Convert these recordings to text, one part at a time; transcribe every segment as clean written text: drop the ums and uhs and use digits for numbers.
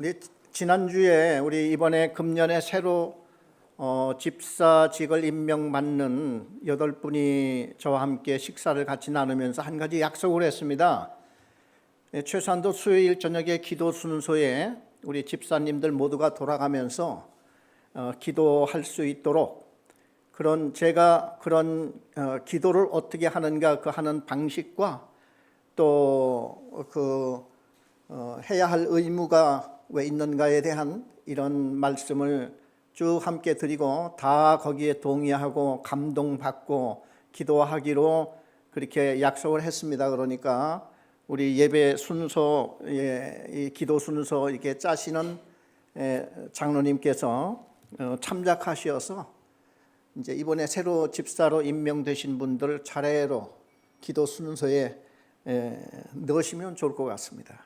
우리 지난주에 우리 이번에 금년에 새로 집사직을 임명받는 8분이 저와 함께 식사를 같이 나누면서 한 가지 약속을 했습니다. 최소한도 수요일 저녁에 기도 순서에 우리 집사님들 모두가 돌아가면서 기도할 수 있도록 제가 그런 기도를 어떻게 하는가, 그 하는 방식과 또 해야 할 의무가 왜 있는가에 대한 이런 말씀을 쭉 함께 드리고 다 거기에 동의하고 감동받고 기도하기로 그렇게 약속을 했습니다. 그러니까 우리 예배 순서, 이 기도 순서 이렇게 짜시는 장로님께서 참작하셔서 이제 이번에 새로 집사로 임명되신 분들 차례로 기도 순서에 넣으시면 좋을 것 같습니다.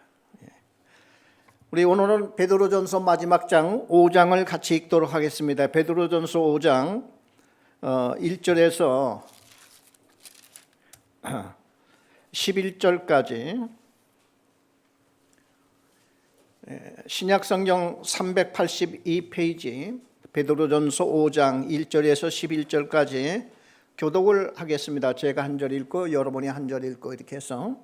우리 오늘은 베드로전서 마지막 장 5장을 같이 읽도록 하겠습니다. 베드로전서 5장 1절에서 11절까지 신약성경 382페이지 베드로전서 5장 1절에서 11절까지 교독을 하겠습니다. 제가 한 절 읽고 여러분이 한 절 읽고 이렇게 해서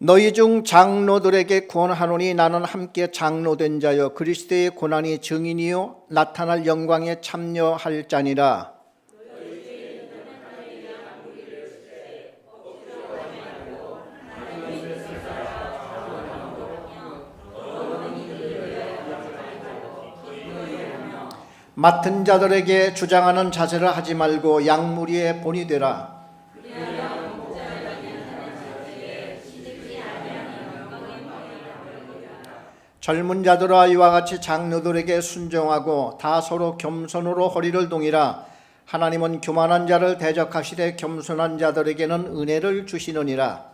너희 중 장로들에게 권하노니 나는 함께 장로된 자여 그리스도의 고난이 증인이요 나타날 영광에 참여할 자니라. 맡은 자들에게 주장하는 자세를 하지 말고 양무리의 본이 되라. 젊은 자들아 이와 같이 장로들에게 순종하고 다 서로 겸손으로 허리를 동이라. 하나님은 교만한 자를 대적하시되 겸손한 자들에게는 은혜를 주시느니라.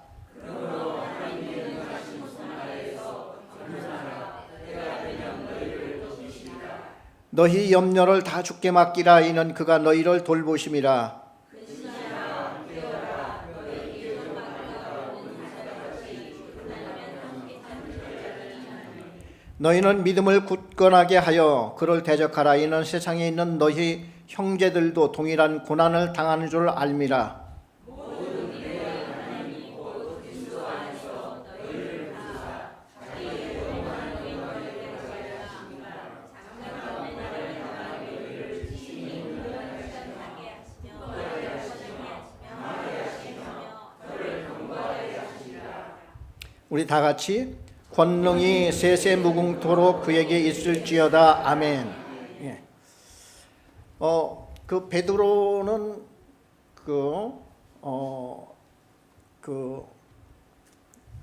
너희 염려를 다 주께 맡기라. 이는 그가 너희를 돌보심이라. 너희는 믿음을 굳건하게 하여 그를 대적하라. 이는 세상에 있는 너희 형제들도 동일한 고난을 당하는 줄 알미라. 우리 다 같이 권능이 세세 무궁토록 그에게 있을지어다. 아멘. 예. 베드로는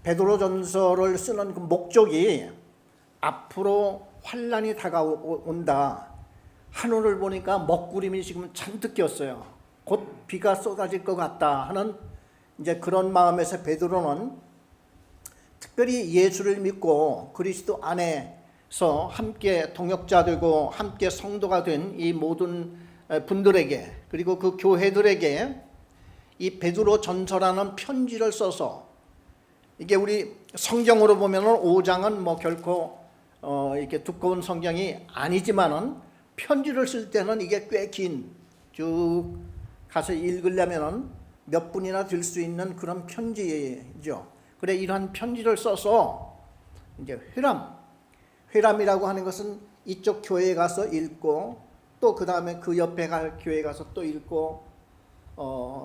베드로전서를 쓰는 그 목적이 앞으로 환란이 다가온다. 하늘을 보니까 먹구름이 지금 잔뜩 꼈어요. 곧 비가 쏟아질 것 같다 하는 이제 그런 마음에서 베드로는 특별히 예수를 믿고 그리스도 안에서 함께 동역자 되고 함께 성도가 된 이 모든 분들에게 그리고 그 교회들에게 이 베드로 전서라는 편지를 써서 이게 우리 성경으로 보면은 5장은 뭐 결코 이렇게 두꺼운 성경이 아니지만은 편지를 쓸 때는 이게 꽤 긴 쭉 가서 읽으려면은 몇 분이나 될 수 있는 그런 편지죠. 그래 이러한 편지를 써서 이제 회람이라고 하는 것은 이쪽 교회에 가서 읽고 또 그 다음에 그 옆에 갈 교회에 가서 또 읽고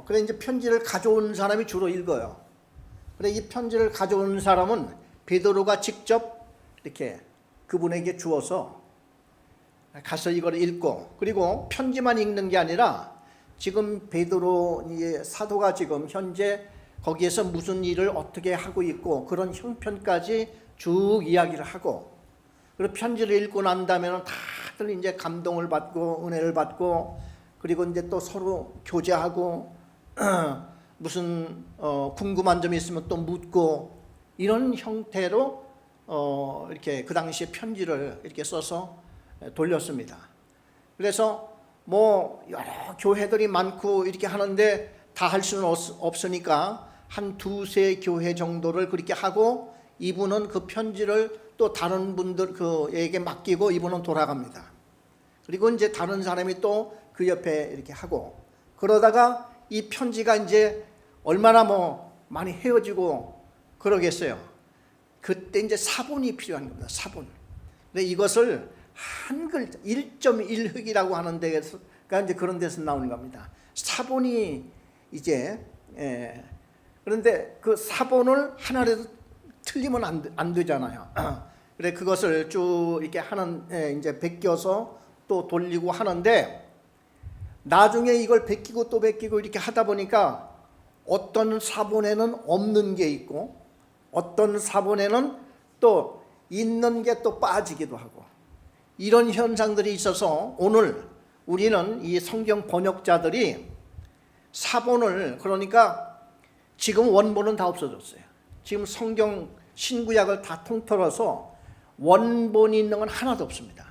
그래 이제 편지를 가져온 사람이 주로 읽어요. 그래 이 편지를 가져온 사람은 베드로가 직접 이렇게 그분에게 주어서 가서 이걸 읽고 그리고 편지만 읽는 게 아니라 지금 베드로 사도가 지금 현재 거기에서 무슨 일을 어떻게 하고 있고 그런 형편까지 쭉 이야기를 하고 그리고 편지를 읽고 난 다음에는 다들 이제 감동을 받고 은혜를 받고 그리고 이제 또 서로 교제하고 무슨 궁금한 점이 있으면 또 묻고 이런 형태로 이렇게 그 당시에 편지를 이렇게 써서 돌렸습니다. 그래서 뭐 여러 교회들이 많고 이렇게 하는데 다 할 수는 없으니까 한 두세 교회 정도를 그렇게 하고 이분은 그 편지를 또 다른 분들 그에게 맡기고 이분은 돌아갑니다. 그리고 이제 다른 사람이 또 그 옆에 이렇게 하고 그러다가 이 편지가 이제 얼마나 뭐 많이 헤어지고 그러겠어요. 그때 이제 사본이 필요한 겁니다. 사본. 근데 이것을 한 글자 1.1획이라고 하는 데서 이제 그런 데서 나오는 겁니다. 사본이 이제 그런데 그 사본을 하나라도 틀리면 안 되잖아요. 그래 그것을 쭉 이렇게 하는 이제 베껴서 또 돌리고 하는데 나중에 이걸 베끼고 또 베끼고 이렇게 하다 보니까 어떤 사본에는 없는 게 있고 어떤 사본에는 또 있는 게 또 빠지기도 하고 이런 현상들이 있어서 오늘 우리는 이 성경 번역자들이 사본을 그러니까 지금 원본은 다 없어졌어요. 지금 성경 신구약을 다 통틀어서 원본이 있는 건 하나도 없습니다.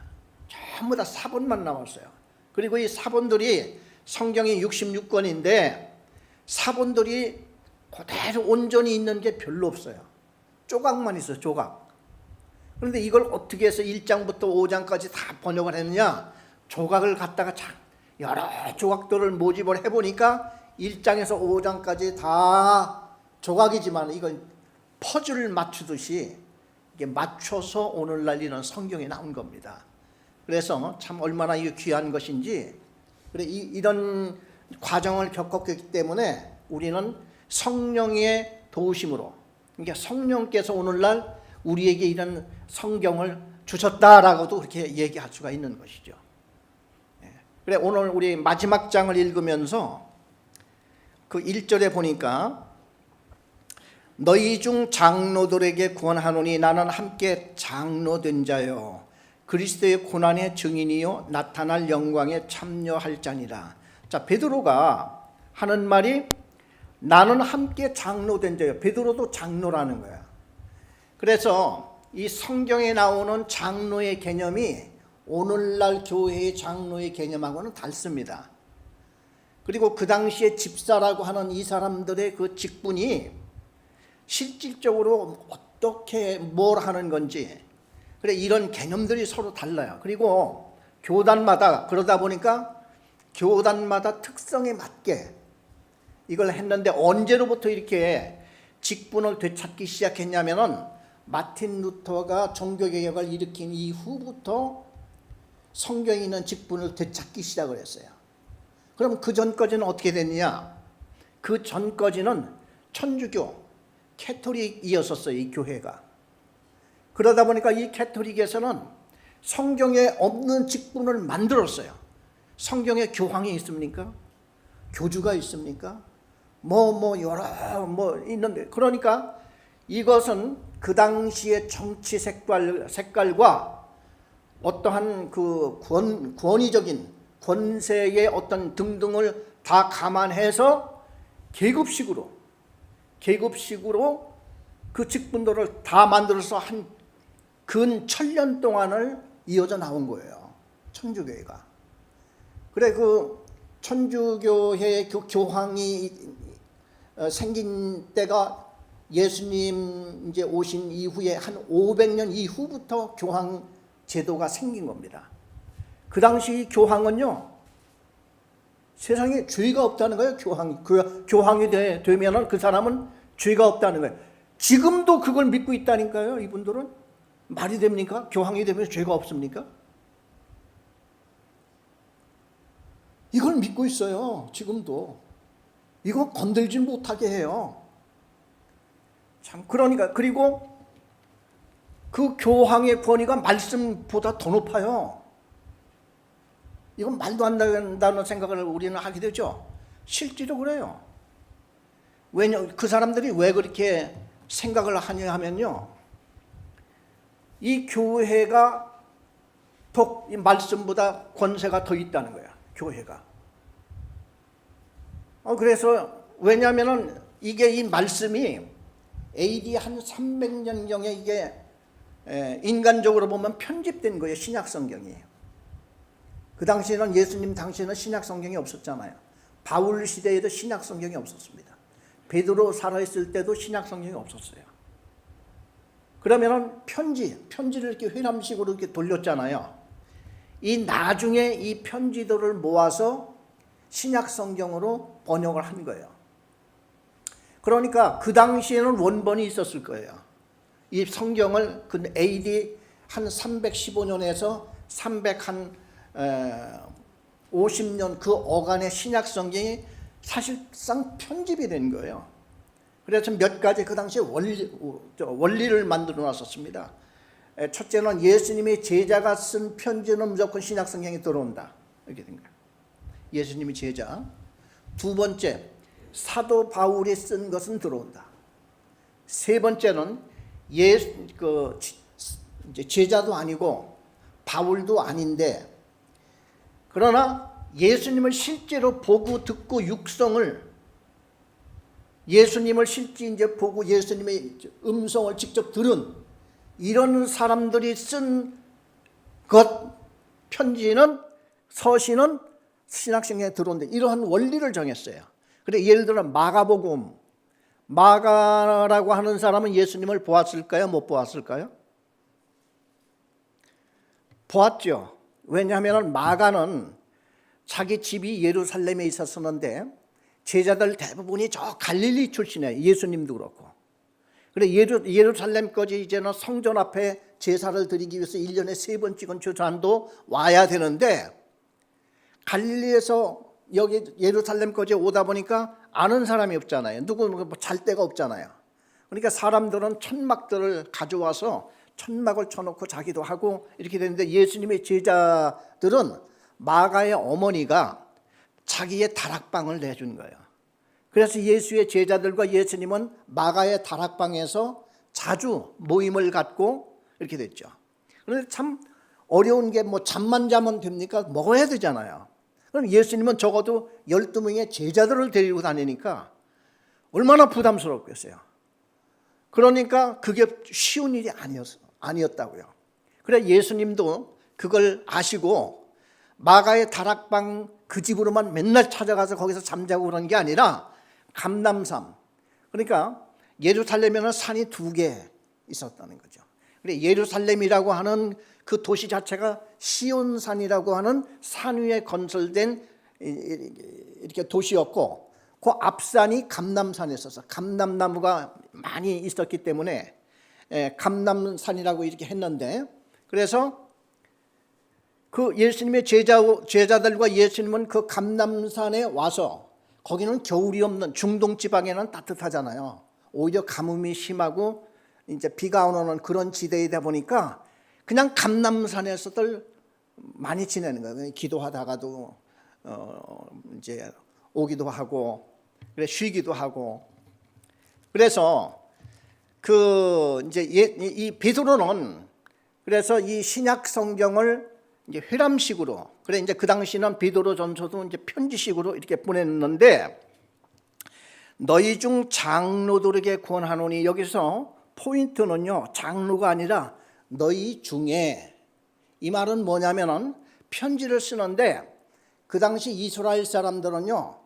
전부 다 사본만 남았어요. 그리고 이 사본들이 성경이 66권인데 사본들이 그대로 온전히 있는 게 별로 없어요. 조각만 있어요. 조각. 그런데 이걸 어떻게 해서 1장부터 5장까지 다 번역을 했느냐, 조각을 갖다가 여러 조각들을 모집을 해보니까 1장에서 5장까지 다 조각이지만 이건 퍼즐을 맞추듯이 이게 맞춰서 오늘날 이런 성경이 나온 겁니다. 그래서 참 얼마나 이게 귀한 것인지, 그래 이런 과정을 겪었기 때문에 우리는 성령의 도우심으로, 그러니까 성령께서 오늘날 우리에게 이런 성경을 주셨다라고도 그렇게 얘기할 수가 있는 것이죠. 그래 오늘 우리 마지막 장을 읽으면서 그 1절에 보니까 너희 중 장로들에게 권하노니 나는 함께 장로된 자요 그리스도의 고난의 증인이요 나타날 영광에 참여할 자니라. 자, 베드로가 하는 말이 나는 함께 장로된 자요. 베드로도 장로라는 거야. 그래서 이 성경에 나오는 장로의 개념이 오늘날 교회의 장로의 개념하고는 다릅니다. 그리고 그 당시에 집사라고 하는 이 사람들의 그 직분이 실질적으로 어떻게 뭘 하는 건지, 그래 이런 개념들이 서로 달라요. 그리고 교단마다 그러다 보니까 교단마다 특성에 맞게 이걸 했는데 언제로부터 이렇게 직분을 되찾기 시작했냐면은 마틴 루터가 종교개혁을 일으킨 이후부터 성경에 있는 직분을 되찾기 시작을 했어요. 그럼 그 전까지는 어떻게 됐느냐? 그 전까지는 천주교, 캐토릭이었었어요, 이 교회가. 그러다 보니까 이 캐토릭에서는 성경에 없는 직분을 만들었어요. 성경에 교황이 있습니까? 교주가 있습니까? 여러 있는데, 그러니까 이것은 그 당시의 정치 색깔과 어떠한 그 권위적인 권세의 어떤 등등을 다 감안해서 계급식으로 그 직분들을 다 만들어서 한 근 1000년 동안을 이어져 나온 거예요. 천주교회가. 그래 그 천주교회의 그 교황이 생긴 때가 예수님 이제 오신 이후에 한 500년 이후부터 교황 제도가 생긴 겁니다. 그 당시 교황은요, 세상에 죄가 없다는 거예요. 교황이 되면은 그 사람은 죄가 없다는 거예요. 지금도 그걸 믿고 있다니까요. 이분들은 말이 됩니까? 교황이 되면 죄가 없습니까? 이걸 믿고 있어요. 지금도. 이거 건들지 못하게 해요. 참 그러니까 그리고 그 교황의 권위가 말씀보다 더 높아요. 이건 말도 안 된다는 생각을 우리는 하게 되죠. 실제로 그래요. 왜냐 그 사람들이 왜 그렇게 생각을 하냐 하면요, 이 교회가 이 말씀보다 권세가 더 있다는 거야. 교회가. 그래서 왜냐하면은 이게 이 말씀이 AD 한 300년경에 이게 인간적으로 보면 편집된 거예요. 신약 성경이. 그 당시에는 예수님 당시에는 신약 성경이 없었잖아요. 바울 시대에도 신약 성경이 없었습니다. 베드로 살아있을 때도 신약 성경이 없었어요. 그러면은 편지를 이렇게 회람식으로 이렇게 돌렸잖아요. 이 나중에 이 편지들을 모아서 신약 성경으로 번역을 한 거예요. 그러니까 그 당시에는 원본이 있었을 거예요. 이 성경을 그 AD 한 315년에서 350년 그 어간의 신약 성경이 사실상 편집이 된 거예요. 그래서 몇 가지 그 당시에 원리를 만들어 놨었습니다. 첫째는 예수님의 제자가 쓴 편지는 무조건 신약 성경에 들어온다. 이렇게 된 거예요. 예수님의 제자. 두 번째, 사도 바울이 쓴 것은 들어온다. 세 번째는 이제 제자도 아니고 바울도 아닌데, 그러나 예수님을 실제로 보고 듣고 예수님을 실제 이제 보고 예수님의 음성을 직접 들은 이런 사람들이 쓴 편지는, 서신은 신약성경에 들어온다. 이러한 원리를 정했어요. 그래, 예를 들어 마가복음, 마가라고 하는 사람은 예수님을 보았을까요? 못 보았을까요? 보았죠. 왜냐하면 마가는 자기 집이 예루살렘에 있었었는데 제자들 대부분이 저 갈릴리 출신이에요. 예수님도 그렇고. 그래, 예루살렘까지 이제는 성전 앞에 제사를 드리기 위해서 1년에 3번 찍은 주산도 와야 되는데, 갈릴리에서 여기 예루살렘까지 오다 보니까 아는 사람이 없잖아요. 누구 잘 데가 없잖아요. 그러니까 사람들은 천막들을 가져와서 천막을 쳐놓고 자기도 하고 이렇게 되는데, 예수님의 제자들은 마가의 어머니가 자기의 다락방을 내준 거예요. 그래서 예수의 제자들과 예수님은 마가의 다락방에서 자주 모임을 갖고 이렇게 됐죠. 그런데 참 어려운 게 잠만 자면 됩니까? 먹어야 되잖아요. 그럼 예수님은 적어도 12명의 제자들을 데리고 다니니까 얼마나 부담스럽겠어요. 그러니까 그게 쉬운 일이 아니었다고요. 그래, 예수님도 그걸 아시고 마가의 다락방 그 집으로만 맨날 찾아가서 거기서 잠자고 그런 게 아니라 감람산, 그러니까 예루살렘에는 산이 2개 있었다는 거죠. 그래, 예루살렘이라고 하는 그 도시 자체가 시온산이라고 하는 산 위에 건설된 이렇게 도시였고, 그 앞산이 감람산에 있어서 감람나무가 많이 있었기 때문에 감람산이라고 이렇게 했는데, 그래서 그 예수님의 제자들과 예수님은 그 감람산에 와서, 거기는 겨울이 없는 중동 지방에는 따뜻하잖아요. 오히려 가뭄이 심하고 이제 비가 오는 그런 지대이다 보니까 그냥 감람산에서들 많이 지내는 거예요. 기도하다가도 이제 오기도 하고, 그래 쉬기도 하고. 그래서 그 이제 이 베드로는 그래서 이 신약 성경을 이제 회람식으로, 그래 이제 그 당시는 베드로전서도 이제 편지식으로 이렇게 보냈는데, 너희 중 장로들에게 권하노니, 여기서 포인트는요, 장로가 아니라 너희 중에, 이 말은 뭐냐면은 편지를 쓰는데 그 당시 이스라엘 사람들은요,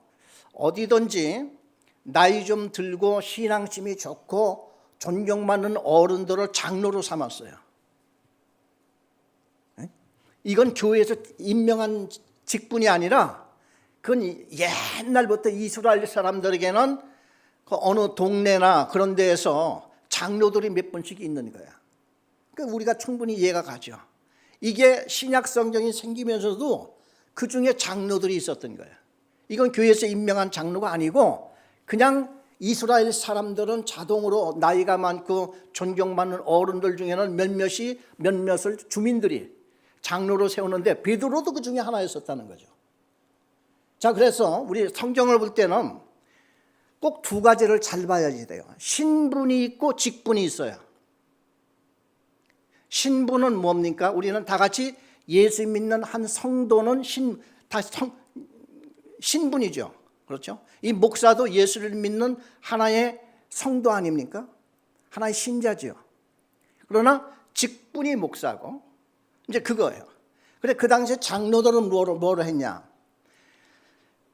어디든지 나이 좀 들고 신앙심이 좋고 존경받는 어른들을 장로로 삼았어요. 이건 교회에서 임명한 직분이 아니라 그건 옛날부터 이스라엘 사람들에게는 그 어느 동네나 그런 데에서 장로들이 몇 분씩 있는 거야. 그러니까 우리가 충분히 이해가 가죠. 이게 신약 성경이 생기면서도 그 중에 장로들이 있었던 거야. 이건 교회에서 임명한 장로가 아니고 그냥 이스라엘 사람들은 자동으로 나이가 많고 존경받는 어른들 중에는 몇몇을 주민들이 장로로 세우는데, 베드로도 그 중에 하나였었다는 거죠. 자, 그래서 우리 성경을 볼 때는 꼭 2가지를 잘 봐야지 돼요. 신분이 있고 직분이 있어요. 신분은 뭡니까? 우리는 다 같이 예수 믿는 한 성도는 신분이죠. 그렇죠? 이 목사도 예수를 믿는 하나의 성도 아닙니까? 하나의 신자죠. 그러나 직분이 목사고, 이제 그거예요. 그래, 그 당시에 장로들은 뭐로 했냐?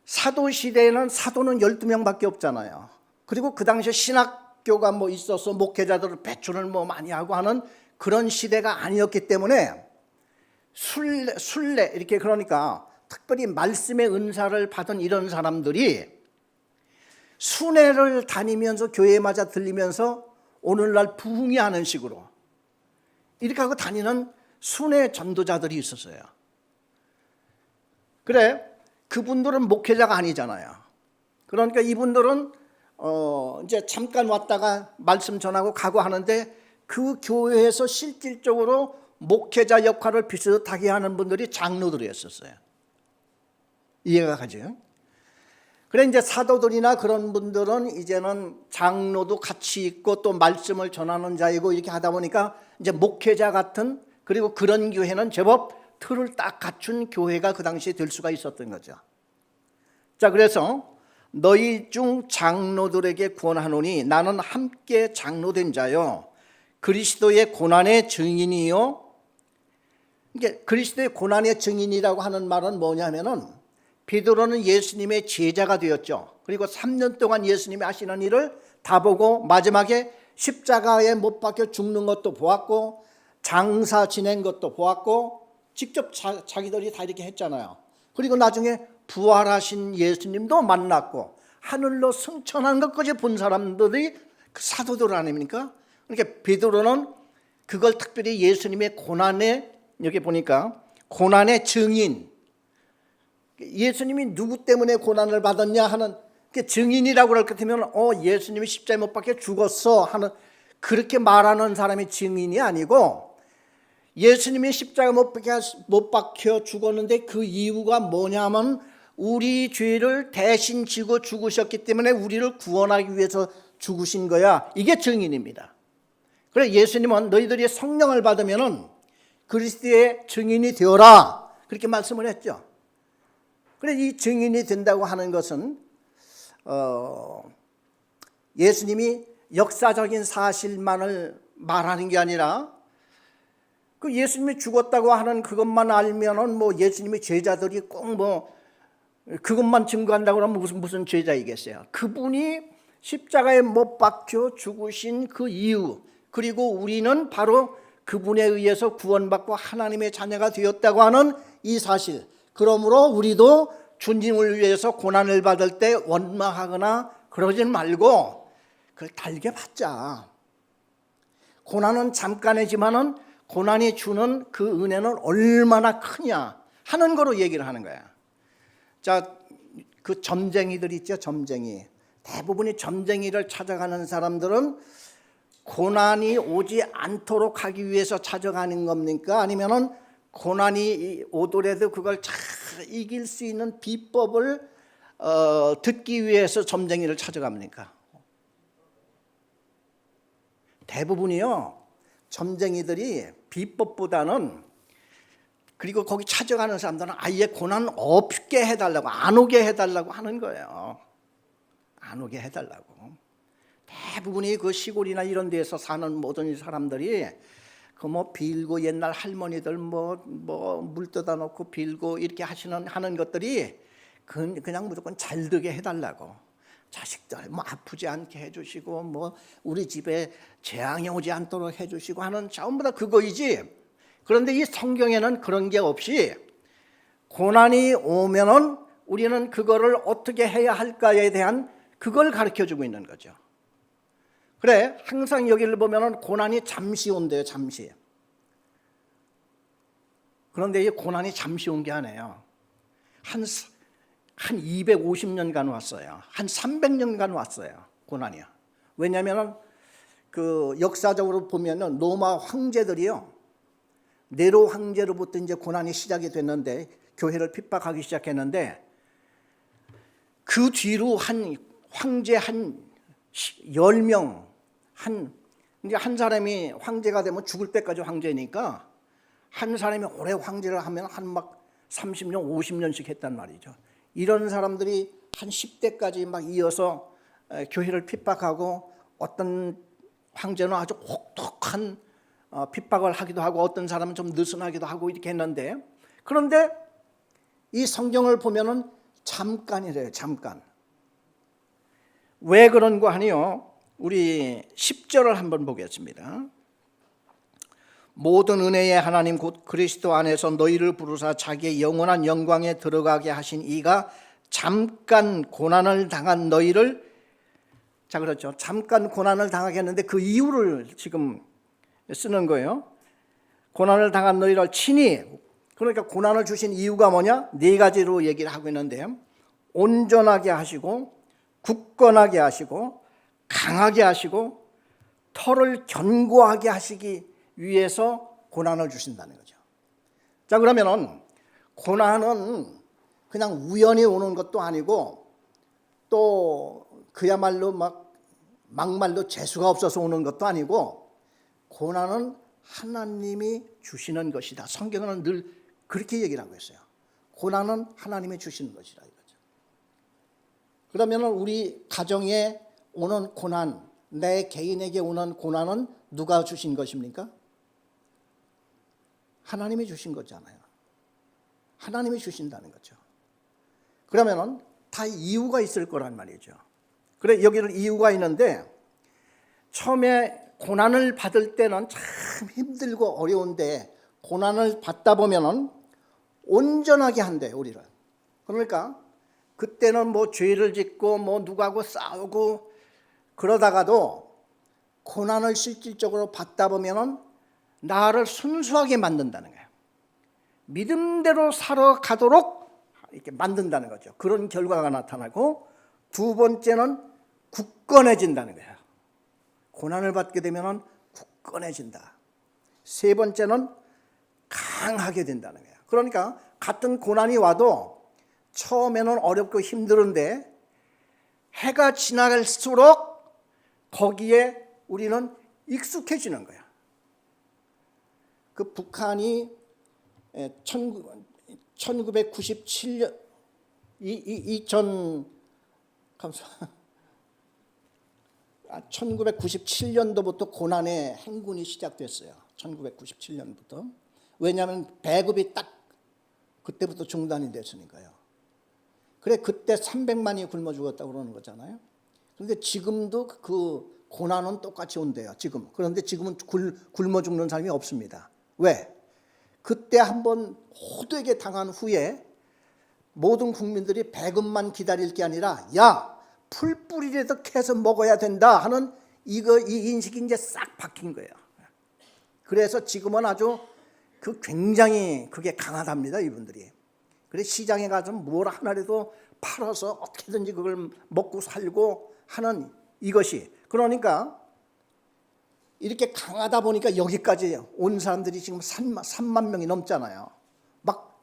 사도 시대에는 사도는 12명밖에 없잖아요. 그리고 그 당시에 신학 학교가 뭐 있어서 목회자들을 배출을 뭐 많이 하고 하는 그런 시대가 아니었기 때문에 순례 이렇게, 그러니까 특별히 말씀의 은사를 받은 이런 사람들이 순회를 다니면서 교회마다 들리면서 오늘날 부흥이 하는 식으로 이렇게 하고 다니는 순회 전도자들이 있었어요. 그래, 그분들은 목회자가 아니잖아요. 그러니까 이분들은 이제 잠깐 왔다가 말씀 전하고 가고 하는데 그 교회에서 실질적으로 목회자 역할을 비슷하게 하는 분들이 장로들이었었어요. 이해가 가죠? 그래, 이제 사도들이나 그런 분들은 이제는 장로도 같이 있고 또 말씀을 전하는 자이고 이렇게 하다 보니까 이제 목회자 같은, 그리고 그런 교회는 제법 틀을 딱 갖춘 교회가 그 당시에 될 수가 있었던 거죠. 자, 그래서 너희 중 장로들에게 구원하노니 나는 함께 장로된 자요 그리스도의 고난의 증인이요. 이게 그리스도의 고난의 증인이라고 하는 말은 뭐냐면은 베드로는 예수님의 제자가 되었죠. 그리고 3년 동안 예수님이 하시는 일을 다 보고 마지막에 십자가에 못 박혀 죽는 것도 보았고 장사 지낸 것도 보았고 직접 자기들이 다 이렇게 했잖아요. 그리고 나중에 부활하신 예수님도 만났고 하늘로 승천한 것까지 본 사람들이 그 사도들 아닙니까? 그러니까 베드로는 그걸 특별히 예수님의 고난의, 여기 보니까 고난의 증인, 예수님이 누구 때문에 고난을 받았냐 하는 증인이라고 할 것 같으면 예수님이 십자가에 못 박혀 죽었어 하는, 그렇게 말하는 사람이 증인이 아니고 예수님이 십자가에 못 박혀 죽었는데 그 이유가 뭐냐면 우리 죄를 대신 지고 죽으셨기 때문에 우리를 구원하기 위해서 죽으신 거야. 이게 증인입니다. 그래, 예수님은 너희들이 성령을 받으면은 그리스도의 증인이 되어라 그렇게 말씀을 했죠. 그래, 이 증인이 된다고 하는 것은 예수님이 역사적인 사실만을 말하는 게 아니라 그 예수님이 죽었다고 하는 그것만 알면은 뭐 예수님의 제자들이 꼭 뭐 그것만 증거한다고 하면 무슨 제자이겠어요. 그분이 십자가에 못 박혀 죽으신 그 이유, 그리고 우리는 바로 그분에 의해서 구원받고 하나님의 자녀가 되었다고 하는 이 사실, 그러므로 우리도 주님을 위해서 고난을 받을 때 원망하거나 그러지 말고 그걸 달게 받자. 고난은 잠깐이지만은 고난이 주는 그 은혜는 얼마나 크냐 하는 거로 얘기를 하는 거야. 자, 그 점쟁이들 있죠, 점쟁이. 대부분이 점쟁이를 찾아가는 사람들은 고난이 오지 않도록 하기 위해서 찾아가는 겁니까? 아니면은 고난이 오더라도 그걸 잘 이길 수 있는 비법을 듣기 위해서 점쟁이를 찾아갑니까? 대부분이요, 점쟁이들이 비법보다는, 그리고 거기 찾아가는 사람들은 아예 고난 없게 해달라고, 안 오게 해달라고 하는 거예요. 안 오게 해달라고. 대부분이 그 시골이나 이런 데서 사는 모든 사람들이 그 뭐 빌고, 옛날 할머니들 뭐 물 떠다 놓고 빌고 이렇게 하는 것들이 그냥 무조건 잘 되게 해달라고. 자식들 뭐 아프지 않게 해주시고 뭐 우리 집에 재앙이 오지 않도록 해주시고 하는, 전부 다 그거이지. 그런데 이 성경에는 그런 게 없이 고난이 오면은 우리는 그거를 어떻게 해야 할까에 대한 그걸 가르쳐주고 있는 거죠. 그래, 항상 여기를 보면은 고난이 잠시 온대요, 잠시. 그런데 이 고난이 잠시 온 게 아니에요. 한 250년간 왔어요. 한 300년간 왔어요, 고난이요. 왜냐하면 그 역사적으로 보면은 로마 황제들이요, 네로 황제로부터 이제 고난이 시작이 됐는데, 교회를 핍박하기 시작했는데, 그 뒤로 한 황제 한 10명, 이제 한 사람이 황제가 되면 죽을 때까지 황제니까 한 사람이 오래 황제를 하면 한 막 30년, 50년씩 했단 말이죠. 이런 사람들이 한 10대까지 막 이어서 교회를 핍박하고, 어떤 황제는 아주 혹독한 핍박을 하기도 하고 어떤 사람은 좀 느슨하기도 하고 이렇게 했는데, 그런데 이 성경을 보면은 잠깐이래요, 잠깐. 왜 그런가 하니요, 우리 10절을 한번 보겠습니다. 모든 은혜의 하나님 곧 그리스도 안에서 너희를 부르사 자기의 영원한 영광에 들어가게 하신 이가 잠깐 고난을 당한 너희를, 자 그렇죠, 잠깐 고난을 당하게 했는데 그 이유를 지금 쓰는 거예요. 고난을 당한 너희를 친히, 그러니까 고난을 주신 이유가 뭐냐? 네 가지로 얘기를 하고 있는데, 온전하게 하시고 굳건하게 하시고 강하게 하시고 털을 견고하게 하시기 위해서 고난을 주신다는 거죠. 자, 그러면은 고난은 그냥 우연히 오는 것도 아니고 또 그야말로 막말로 재수가 없어서 오는 것도 아니고, 고난은 하나님이 주시는 것이다. 성경은 늘 그렇게 얘기를 하고 있어요. 고난은 하나님이 주시는 것이다 이거죠. 그러면 우리 가정에 오는 고난, 내 개인에게 오는 고난은 누가 주신 것입니까? 하나님이 주신 거잖아요. 하나님이 주신다는 거죠. 그러면은 다 이유가 있을 거란 말이죠. 그래, 여기는 이유가 있는데, 처음에 고난을 받을 때는 참 힘들고 어려운데 고난을 받다 보면은 온전하게 한대, 우리를. 그러니까 그때는 뭐 죄를 짓고 뭐 누구하고 싸우고 그러다가도 고난을 실질적으로 받다 보면은 나를 순수하게 만든다는 거예요. 믿음대로 살아가도록 이렇게 만든다는 거죠. 그런 결과가 나타나고, 두 번째는 굳건해진다는 거예요. 고난을 받게 되면 굳건해진다. 세 번째는 강하게 된다는 거예요. 그러니까 같은 고난이 와도 처음에는 어렵고 힘들은데 해가 지날수록 거기에 우리는 익숙해지는 거야. 그 북한이 1997년 1997년도부터 고난의 행군이 시작됐어요. 1997년부터. 왜냐하면 배급이 딱 그때부터 중단이 됐으니까요. 그래, 그때 300만이 굶어 죽었다고 그러는 거잖아요. 그런데 지금도 그 고난은 똑같이 온대요, 지금. 그런데 지금은 굶어 죽는 사람이 없습니다. 왜? 그때 한번 호되게 당한 후에 모든 국민들이 배급만 기다릴 게 아니라, 야, 풀뿌리라도 캐서 먹어야 된다 하는 이 인식이 이제 싹 바뀐 거예요. 그래서 지금은 아주 굉장히 그게 강하답니다, 이분들이. 그래, 시장에 가서 뭘 하나라도 팔아서 어떻게든지 그걸 먹고 살고 하는 이것이, 그러니까 이렇게 강하다 보니까 여기까지 온 사람들이 지금 3만 명이 넘잖아요. 막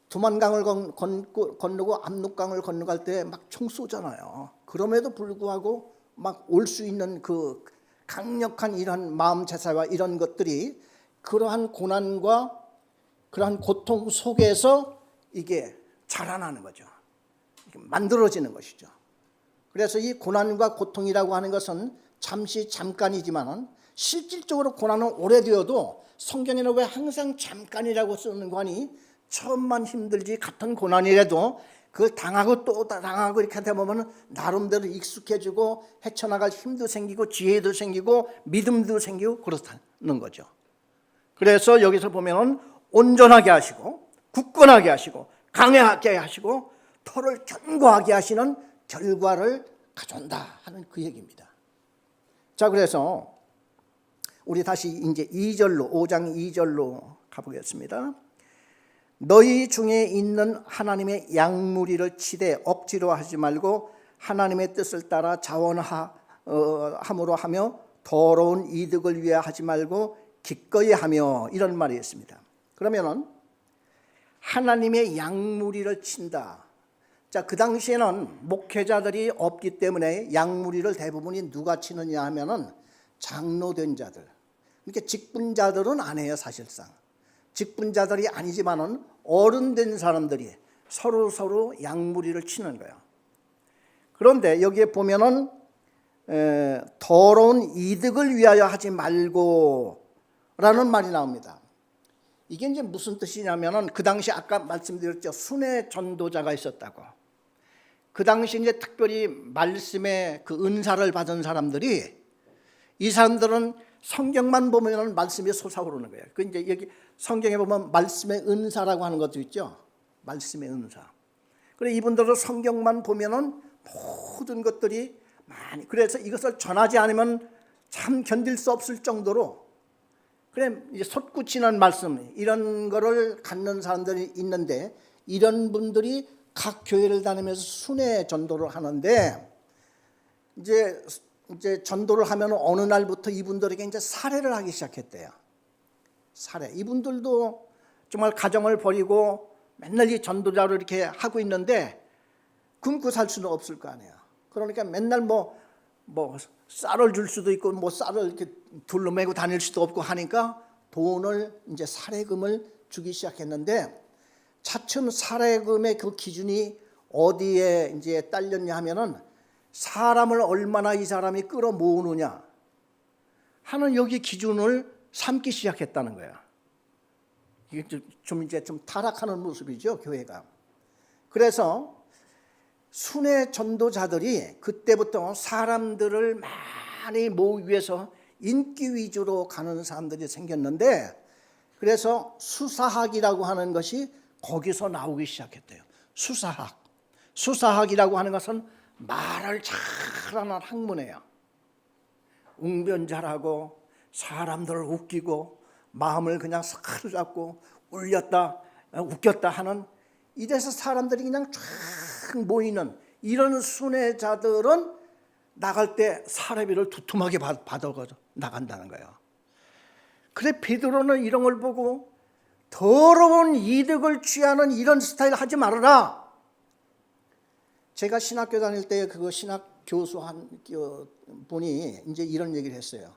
두만강을 건너고 압록강을 건너갈 때 막 총 쏘잖아요. 그럼에도 불구하고 막 올 수 있는 그 강력한 이런 마음 자세와 이런 것들이 그러한 고난과 그러한 고통 속에서 이게 자라나는 거죠. 만들어지는 것이죠. 그래서 이 고난과 고통이라고 하는 것은 잠깐이지만은 실질적으로 고난은 오래되어도 성경에는 왜 항상 잠깐이라고 쓰는 거 아니? 처음만 힘들지 같은 고난이라도 그걸 당하고 또 당하고 이렇게 하다 보면 나름대로 익숙해지고 헤쳐나갈 힘도 생기고 지혜도 생기고 믿음도 생기고 그렇다는 거죠. 그래서 여기서 보면 온전하게 하시고 굳건하게 하시고 강하게 하시고 털을 견고하게 하시는 결과를 가져온다 하는 그 얘기입니다. 자, 그래서 우리 다시 이제 2절로 5장 2절로 가보겠습니다. 너희 중에 있는 하나님의 양무리를 치되 억지로 하지 말고 하나님의 뜻을 따라 자원함으로 하며 더러운 이득을 위해 하지 말고 기꺼이 하며, 이런 말이 있습니다. 그러면은 하나님의 양무리를 친다. 자, 그 당시에는 목회자들이 없기 때문에 양무리를 대부분이 누가 치느냐 하면은 장로된 자들. 그러니까 직분자들은 안 해요, 사실상. 직분자들이 아니지만은 어른된 사람들이 서로 양무리를 치는 거예요. 그런데 여기에 보면은 더러운 이득을 위하여 하지 말고 라는 말이 나옵니다. 이게 이제 무슨 뜻이냐면은 그 당시 아까 말씀드렸죠, 순회 전도자가 있었다고. 그 당시 이제 특별히 말씀의 그 은사를 받은 사람들이, 이 사람들은 성경만 보면은 말씀이 솟아오르는 거예요. 그 이제 여기 성경에 보면 말씀의 은사라고 하는 것도 있죠. 말씀의 은사. 그래 이분들은 성경만 보면은 모든 것들이 많이, 그래서 이것을 전하지 않으면 참 견딜 수 없을 정도로, 그래 이제 솟구치는 말씀 이런 거를 갖는 사람들이 있는데, 이런 분들이 각 교회를 다니면서 순회 전도를 하는데, 이제 전도를 하면 어느 날부터 이분들에게 이제 살해를 하기 시작했대요. 살해. 이분들도 정말 가정을 버리고 맨날 이 전도자로 이렇게 하고 있는데 굶고 살 수는 없을 거 아니에요. 그러니까 맨날 뭐 쌀을 줄 수도 있고 뭐 쌀을 이렇게 둘러매고 다닐 수도 없고 하니까 돈을 이제 살해금을 주기 시작했는데, 차츰 살해금의 그 기준이 어디에 이제 딸렸냐 하면은 사람을 얼마나 이 사람이 끌어모으느냐 하는 여기 기준을 삼기 시작했다는 거예요. 이게 좀 타락하는 모습이죠, 교회가. 그래서 순회 전도자들이 그때부터 사람들을 많이 모으기 위해서 인기 위주로 가는 사람들이 생겼는데, 그래서 수사학이라고 하는 것이 거기서 나오기 시작했대요. 수사학이라고 하는 것은 말을 잘하는 학문이에요. 웅변 잘하고 사람들을 웃기고 마음을 그냥 사로잡고 웃겼다 하는, 이래서 사람들이 그냥 쫙 모이는 이런 순회자들은 나갈 때 사례비를 두툼하게 받아 나간다는 거예요. 그래 베드로는 이런 걸 보고 더러운 이득을 취하는 이런 스타일 하지 말아라. 제가 신학교 다닐 때 그 신학 교수 한 분이 이제 이런 얘기를 했어요.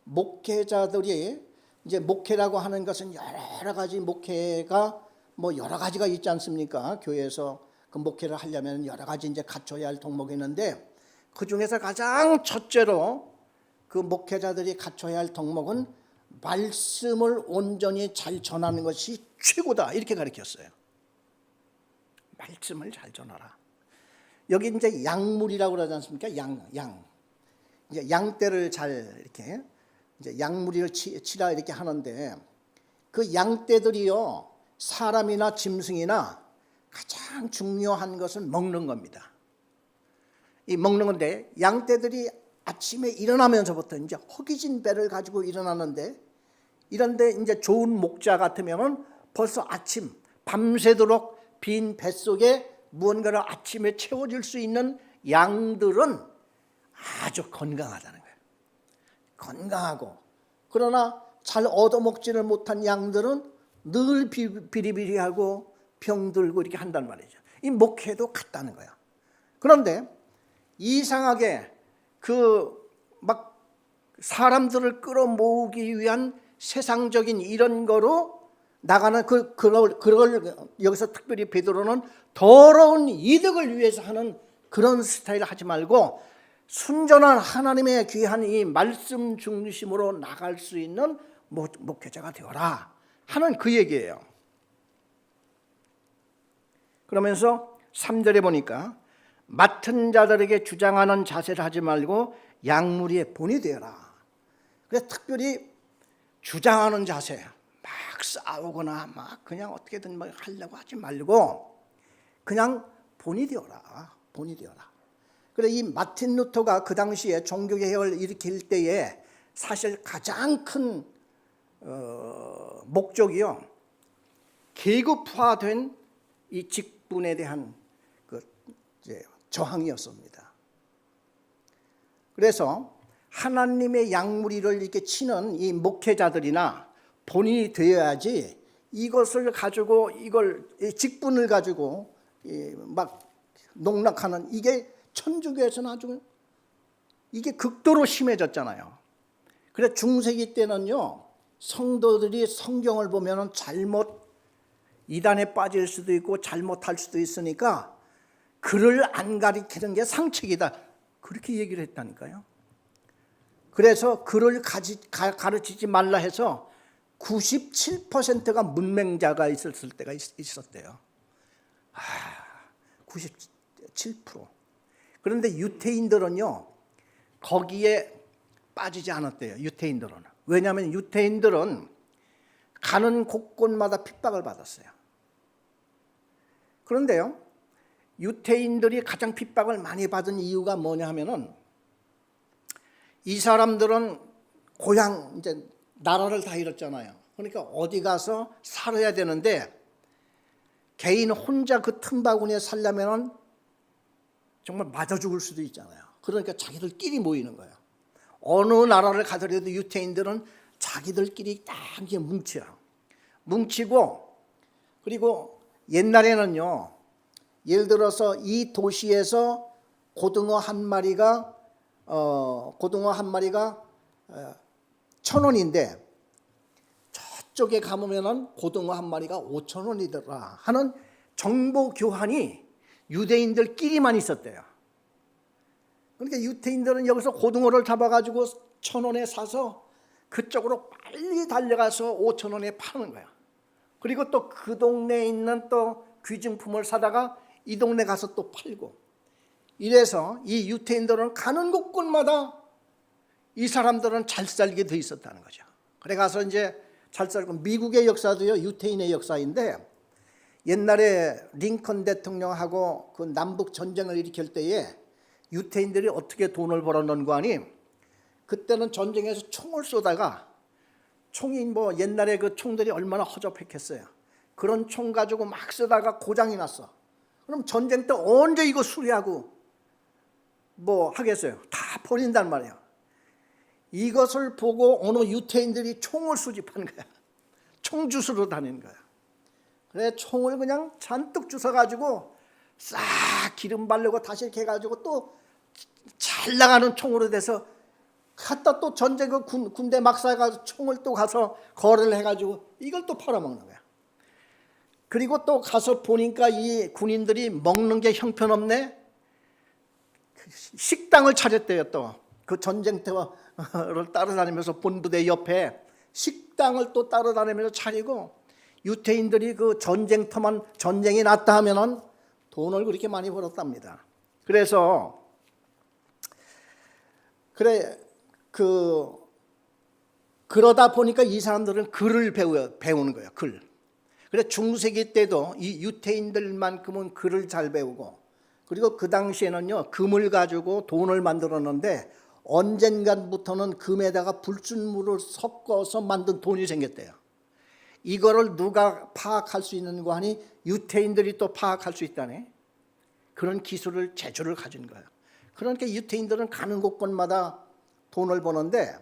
목회자들이 이제 목회라고 하는 것은 여러 가지 목회가 뭐 여러 가지가 있지 않습니까? 교회에서 그 목회를 하려면 여러 가지 이제 갖춰야 할 덕목이 있는데, 그 중에서 가장 첫째로 그 목회자들이 갖춰야 할 덕목은 말씀을 온전히 잘 전하는 것이 최고다, 이렇게 가르쳤어요. 말씀을 잘 전하라. 여기 이제 양물이라고 그러지 않습니까? 양. 이제 양떼를 잘 이렇게 이제 양무리를 치라 이렇게 하는데, 그 양떼들이요, 사람이나 짐승이나 가장 중요한 것은 먹는 겁니다. 이 먹는 건데, 양떼들이 아침에 일어나면서부터 이제 허기진 배를 가지고 일어나는데, 이런데 이제 좋은 목자 같으면은 벌써 아침 밤새도록 빈 뱃속에 무언가를 아침에 채워줄 수 있는 양들은 아주 건강하다는 거예요. 건강하고, 그러나 잘 얻어먹지를 못한 양들은 늘 비리비리하고 병들고 이렇게 한단 말이죠. 이 목회도 같다는 거예요. 그런데 이상하게 그 막 사람들을 끌어모으기 위한 세상적인 이런 거로 나가는 그걸 여기서 특별히 베드로는 더러운 이득을 위해서 하는 그런 스타일을 하지 말고 순전한 하나님의 귀한 이 말씀 중심으로 나갈 수 있는 목회자가 되어라 하는 그 얘기예요. 그러면서 3절에 보니까 맡은 자들에게 주장하는 자세를 하지 말고 양무리의 본이 되어라. 그래서 특별히 주장하는 자세, 막 싸우거나 막 그냥 어떻게든 막 하려고 하지 말고 그냥 본이 되어라. 본이 되어라. 그래 이 마틴 루터가 그 당시에 종교개혁을 일으킬 때에 사실 가장 큰 목적이요, 계급화된 이 직분에 대한 그 저항이었습니다. 그래서 하나님의 양무리를 이렇게 치는 이 목회자들이나 본인이 되어야지, 이것을 가지고 이걸 직분을 가지고 막 농락하는, 이게 천주교에서는 아주 이게 극도로 심해졌잖아요. 그래 중세기 때는요, 성도들이 성경을 보면은 잘못 이단에 빠질 수도 있고 잘못할 수도 있으니까 글을 안 가리키는 게 상책이다, 그렇게 얘기를 했다니까요. 그래서 글을 가르치지 말라 해서 97%가 문맹자가 있었을 때가 있었대요. 97% 7%. 그런데 유태인들은요, 거기에 빠지지 않았대요. 유태인들은. 왜냐하면 유태인들은 가는 곳곳마다 핍박을 받았어요. 그런데요, 유태인들이 가장 핍박을 많이 받은 이유가 뭐냐 하면은, 이 사람들은 고향, 이제 나라를 다 잃었잖아요. 그러니까 어디 가서 살아야 되는데, 개인 혼자 그 틈바구니에 살려면은 정말 맞아 죽을 수도 있잖아요. 그러니까 자기들끼리 모이는 거예요. 어느 나라를 가더라도 유태인들은 자기들끼리 딱 이렇게 뭉치고, 그리고 옛날에는요, 예를 들어서 이 도시에서 고등어 한 마리가 1,000원인데 저쪽에 가보면은 고등어 한 마리가 5,000원이더라 하는 정보 교환이 유대인들끼리만 있었대요. 그러니까 유태인들은 여기서 고등어를 잡아가지고 1,000원에 사서 그쪽으로 빨리 달려가서 5,000원에 파는 거야. 그리고 또 그 동네에 있는 또 귀중품을 사다가 이 동네 가서 또 팔고, 이래서 이 유태인들은 가는 곳곳마다 이 사람들은 잘 살게 돼 있었다는 거죠. 그래 가서 이제 잘 살고, 미국의 역사도요 유태인의 역사인데, 옛날에 링컨 대통령하고 그 남북 전쟁을 일으킬 때에 유태인들이 어떻게 돈을 벌었는고 하니, 그때는 전쟁에서 총을 쏘다가, 총이 뭐 옛날에 그 총들이 얼마나 허접했겠어요. 그런 총 가지고 막 쏘다가 고장이 났어. 그럼 전쟁 때 언제 이거 수리하고 뭐 하겠어요? 다 버린단 말이에요. 이것을 보고 어느 유태인들이 총을 수집한 거야. 총 주스러 다니는 거야. 그래 총을 그냥 잔뜩 주워가지고 싹 기름 바르고 다시 이렇게 해가지고 또 잘 나가는 총으로 돼서 갖다 또 전쟁 그 군대 막사에 가서 총을 또 가서 거래를 해가지고 이걸 또 팔아먹는 거야. 그리고 또 가서 보니까 이 군인들이 먹는 게 형편없네. 식당을 차렸대요. 또 그 전쟁터를 따라다니면서 본부대 옆에 식당을 또 따라다니면서 차리고, 유태인들이 그 전쟁터만 전쟁이 났다 하면은 돈을 그렇게 많이 벌었답니다. 그래서 그러다 보니까 이 사람들은 글을 배우는 거예요. 글. 그래 중세기 때도 이 유태인들만큼은 글을 잘 배우고, 그리고 그 당시에는요 금을 가지고 돈을 만들었는데, 언젠가부터는 금에다가 불순물을 섞어서 만든 돈이 생겼대요. 이거를 누가 파악할 수 있는 거 하니, 유태인들이 또 파악할 수 있다네. 그런 기술을, 재주를 가진 거예요. 그러니까 유태인들은 가는 곳곳마다 돈을 버는데,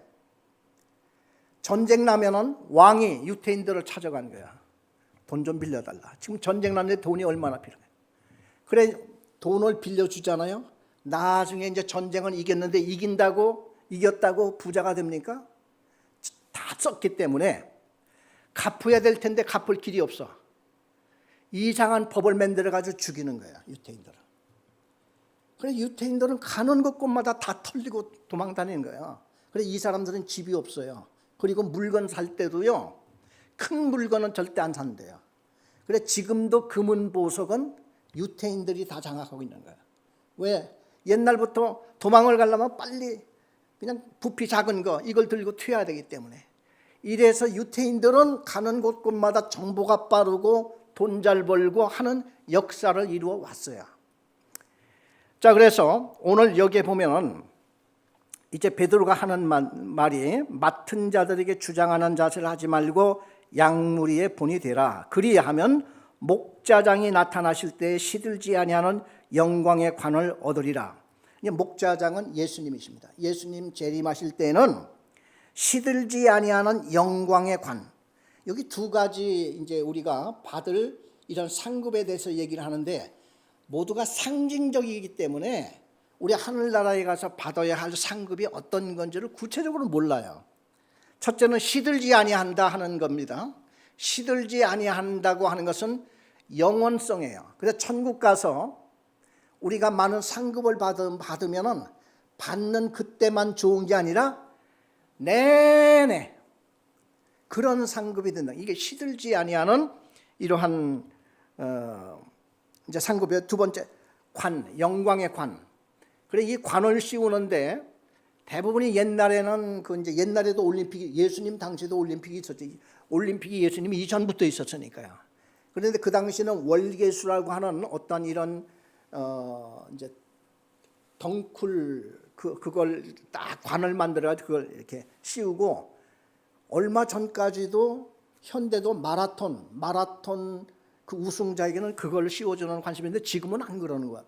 전쟁 나면은 왕이 유태인들을 찾아간 거야. 돈 좀 빌려달라. 지금 전쟁 났는데 돈이 얼마나 필요해. 그래 돈을 빌려주잖아요. 나중에 이제 전쟁은 이겼는데 이겼다고 부자가 됩니까? 다 썼기 때문에 갚아야 될 텐데 갚을 길이 없어. 이상한 법을 만들어가지고 죽이는 거야, 유태인들은. 그래 유태인들은 가는 곳곳마다 다 털리고 도망다니는 거야. 그래 이 사람들은 집이 없어요. 그리고 물건 살 때도요, 큰 물건은 절대 안 산대요. 그래 지금도 금은 보석은 유태인들이 다 장악하고 있는 거야. 왜? 옛날부터 도망을 가려면 빨리 그냥 부피 작은 거 이걸 들고 튀어야 되기 때문에. 이래서 유태인들은 가는 곳곳마다 정보가 빠르고 돈 잘 벌고 하는 역사를 이루어 왔어요. 자, 그래서 오늘 여기에 보면은 이제 베드로가 하는 말이, 맡은 자들에게 주장하는 자세를 하지 말고 양무리의 본이 되라. 그리하면 목자장이 나타나실 때 시들지 아니하는 영광의 관을 얻으리라. 목자장은 예수님이십니다. 예수님 재림하실 때는 시들지 아니하는 영광의 관. 여기 두 가지 이제 우리가 받을 이런 상급에 대해서 얘기를 하는데, 모두가 상징적이기 때문에 우리 하늘나라에 가서 받아야 할 상급이 어떤 건지를 구체적으로 몰라요. 첫째는 시들지 아니한다 하는 겁니다. 시들지 아니한다고 하는 것은 영원성이에요. 그래서 천국 가서 우리가 많은 상급을 받으면은 받는 그때만 좋은 게 아니라 내내 그런 상급이 된다. 이게 시들지 아니하는 이러한 이제 상급이에요. 두 번째, 관, 영광의 관. 그래 이 관을 씌우는데 대부분이 옛날에는 그 이제 옛날에도 올림픽이 예수님 당시에도 올림픽이 있었지. 올림픽이 예수님이 이전부터 있었으니까요. 그런데 그 당시는 월계수라고 하는 어떤 이런 이제 덩쿨 그걸 딱 관을 만들어가지고 그걸 이렇게 씌우고 얼마 전까지도 현대도 마라톤 그 우승자에게는 그걸 씌워주는 관심인데 지금은 안 그러는 것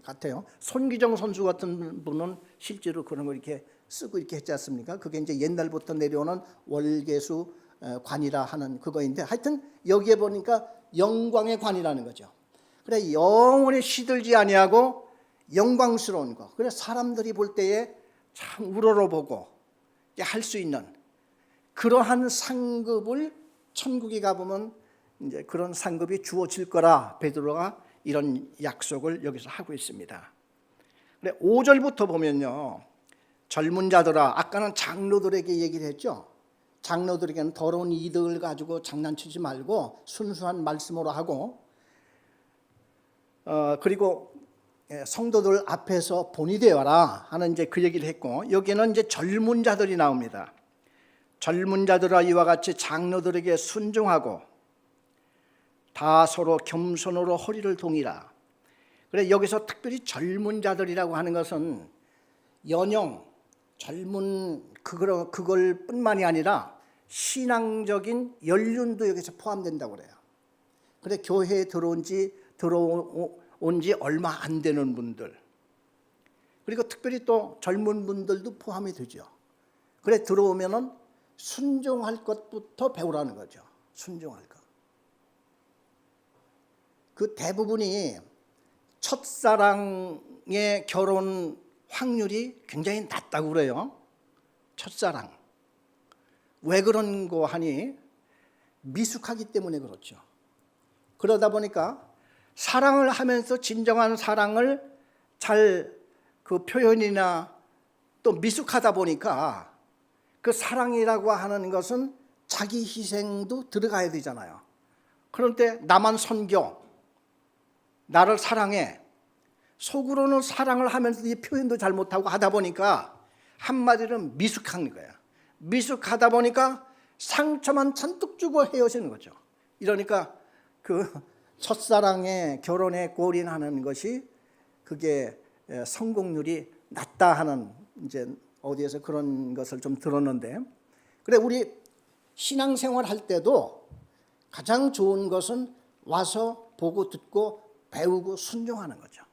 같아요. 손기정 선수 같은 분은 실제로 그런 걸 이렇게 쓰고 이렇게 했지 않습니까? 그게 이제 옛날부터 내려오는 월계수 관이라 하는 그거인데 하여튼 여기에 보니까 영광의 관이라는 거죠. 그래 영원히 시들지 아니하고 영광스러운 거. 그래 사람들이 볼 때에 참 우러러보고 할 수 있는 그러한 상급을 천국에 가보면 이제 그런 상급이 주어질 거라 베드로가 이런 약속을 여기서 하고 있습니다. 그래 5절부터 보면요. 젊은 자들아, 아까는 장로들에게 얘기를 했죠. 장로들에게는 더러운 이득을 가지고 장난치지 말고 순수한 말씀으로 하고 그리고 성도들 앞에서 본이 되어라 하는 이제 그 얘기를 했고 여기는 이제 젊은 자들이 나옵니다. 젊은 자들아 이와 같이 장로들에게 순종하고 다 서로 겸손으로 허리를 동이라. 그래 여기서 특별히 젊은 자들이라고 하는 것은 연령 젊은 그걸 뿐만이 아니라 신앙적인 연륜도 여기서 포함된다고 그래요. 그래 교회에 들어온 지 얼마 안 되는 분들 그리고 특별히 또 젊은 분들도 포함이 되죠. 그래 들어오면은 순종할 것부터 배우라는 거죠. 순종할 것. 그 대부분이 첫사랑의 결혼 확률이 굉장히 낮다고 그래요. 첫사랑. 왜 그런 거 하니? 미숙하기 때문에 그렇죠. 그러다 보니까 사랑을 하면서 진정한 사랑을 잘 그 표현이나 또 미숙하다 보니까 그 사랑이라고 하는 것은 자기 희생도 들어가야 되잖아요. 그런데 나만 섬겨, 나를 사랑해. 속으로는 사랑을 하면서 이 표현도 잘 못하고 하다 보니까 한마디로 미숙한 거예요. 미숙하다 보니까 상처만 잔뜩 주고 헤어지는 거죠. 이러니까 그 첫사랑의 결혼에 골인하는 것이 그게 성공률이 낮다 하는 이제 어디에서 그런 것을 좀 들었는데 그래 우리 신앙생활 할 때도 가장 좋은 것은 와서 보고 듣고 배우고 순종하는 거죠.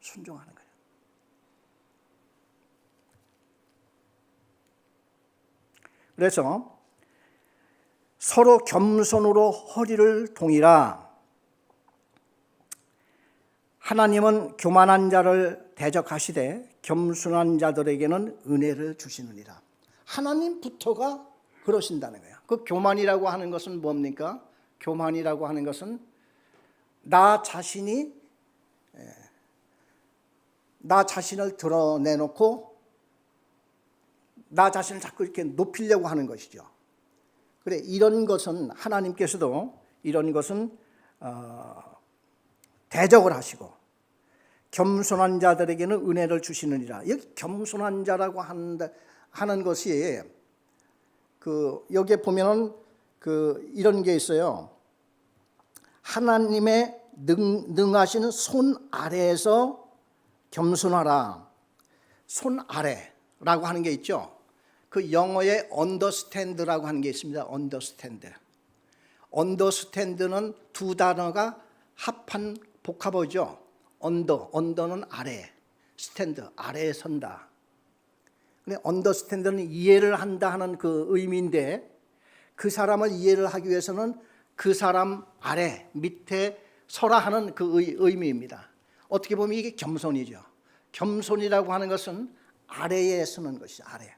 순종하는 거예요. 그래서 서로 겸손으로 허리를 동이라. 하나님은 교만한 자를 대적하시되 겸손한 자들에게는 은혜를 주시느니라. 하나님부터가 그러신다는 거예요. 그 교만이라고 하는 것은 뭡니까? 교만이라고 하는 것은 나 자신을 드러내놓고 나 자신을 자꾸 이렇게 높이려고 하는 것이죠. 그래 이런 것은 하나님께서도 이런 것은 대적을 하시고 겸손한 자들에게는 은혜를 주시느니라. 여기 겸손한 자라고 하는 것이 그 여기에 보면은 그 이런 게 있어요. 하나님의 능하시는 손 아래에서 겸손하라. 손 아래라고 하는 게 있죠. 그 영어에 understand라고 하는 게 있습니다. understand는 두 단어가 합한 복합어죠. under는 아래, stand 아래에 선다. 근데 understand는 이해를 한다 하는 그 의미인데 그 사람을 이해를 하기 위해서는 그 사람 아래 밑에 서라 하는 그 의미입니다. 어떻게 보면 이게 겸손이죠. 겸손이라고 하는 것은 아래에 서는 것이죠. 아래.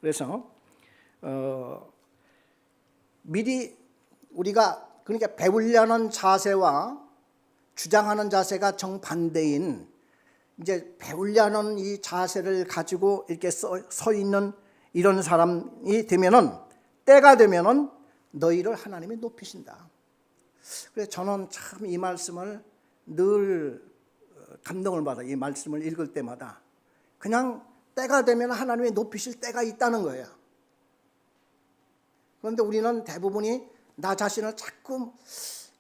그래서 미리 우리가 그러니까 배우려는 자세와 주장하는 자세가 정반대인 이제 배우려는 이 자세를 가지고 이렇게 서 있는 이런 사람이 되면은 때가 되면은 너희를 하나님이 높이신다. 그래서 저는 참 이 말씀을 늘 감동을 받아. 이 말씀을 읽을 때마다 그냥 때가 되면 하나님이 높이실 때가 있다는 거예요. 그런데 우리는 대부분이 나 자신을 자꾸